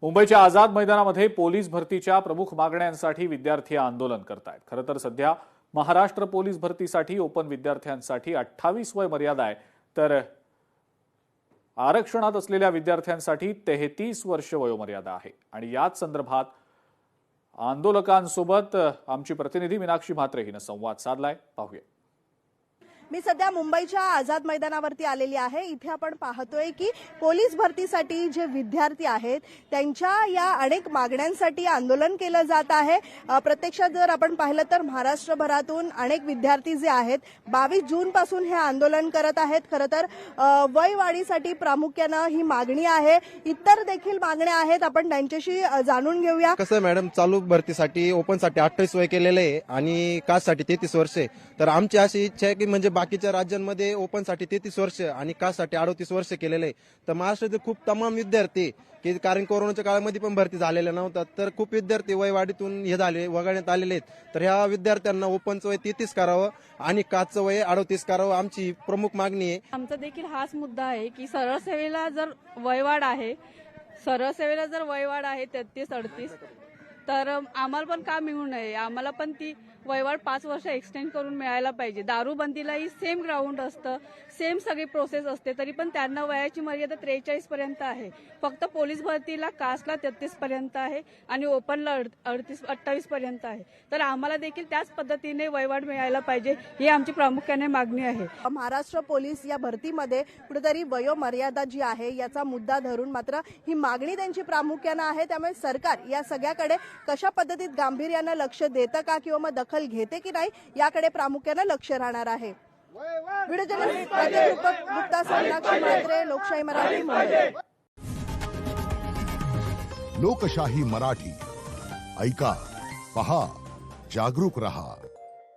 मुंबईच्या आझाद मैदानामध्ये पोलीस भरतीच्या प्रमुख मागण्यांसाठी विद्यार्थी आंदोलन करतायत। खरं तर सध्या महाराष्ट्र पोलीस भरतीसाठी ओपन विद्यार्थ्यांसाठी 28 वय मर्यादा आहे, तर आरक्षणात असलेल्या विद्यार्थ्यांसाठी 33 वर्ष वयोमर्यादा आहे। आणि याच संदर्भात आंदोलकांसोबत आमची प्रतिनिधी मीनाक्षी म्हात्रे हिने संवाद साधलाय, पाहूया। मी सध्या मुंबईच्या आझाद मैदानावरती आलेली आहे। इथे आपण पाहतोय की पोलीस भरतीसाठी जे विद्यार्थी आहेत त्यांच्या या अनेक मागण्यांसाठी आंदोलन केलं जात आहे। प्रत्यक्षात जर आपण पाहिलं तर महाराष्ट्रभरातून अनेक विद्यार्थी जे आहेत 22 जून पासून हे आंदोलन करत आहेत। खरं तर वय वाढीसाठी प्रामुख्याने ही मागणी आहे, इतर देखील मागण्या आहेत, आपण त्यांच्याशी जाणून घेऊया। कसं मॅडम, चालू भरतीसाठी ओपनसाठी 28 वय केलेलं आहे आणि कास्टसाठी 33 वर्षे। तर आमची अशी इच्छा आहे की म्हणजे बाकीच्या राज्यांमध्ये ओपनसाठी 33 वर्ष आणि कास्टसाठी 38 वर्ष केलेले आहे। तर महाराष्ट्रातील खूप तमाम विद्यार्थी की कारण कोरोनाच्या काळामध्ये पण भरती झालेल्या नव्हतात, तर खूप विद्यार्थी वयवाढीतून हे झाले वगळण्यात आलेले आहेत। तर ह्या विद्यार्थ्यांना ओपनचं वय 33 करावं आणि कास्टचं वय 38 करावं, आमची प्रमुख मागणी आहे। आमचा देखील हाच मुद्दा आहे की सरळ सेवेला जर वयवाढ आहे, सरळ सेवेला जर वयवाढ आहे 33-38, तर आम्हाला पण का मिळू नये, आम्हाला पण ती वयवाढ 5 वर्ष एक्सटेंड करून मिळायला पाहिजे। दारूबंदीलाही सेम ग्राउंड असतं, सेम सगळी प्रोसेस असते, तरी पण त्यांना वयाची मर्यादा 43 पर्यंत आहे। फक्त पोलीस भरतीला कास्टला 33 पर्यंत आहे आणि ओपनला 28 पर्यंत आहे। तर आम्हाला देखील त्याच पद्धतीने वयवाढ मिळायला पाहिजे, ही आमची प्रामुख्याने मागणी आहे। महाराष्ट्र पोलीस या भरतीमध्ये कुठेतरी वयोमर्यादा जी आहे याचा मुद्दा धरून मात्र ही मागणी त्यांची प्रामुख्याने आहे। त्यामुळे सरकार या सगळ्याकडे कशा पद्धतीत गांभीर्याने लक्ष देतं का किंवा मग दखल घेते की नाही याकडे प्रामुख्याने लक्ष राहणार आहे। व्हिडिओ जर्नलिस्ट दीपक गुप्ता, मीनाक्षी म्हात्रे, लोकशाही मराठी, मुंबई। लोकशाही मराठी ऐका, पहा, जागरूक रहा।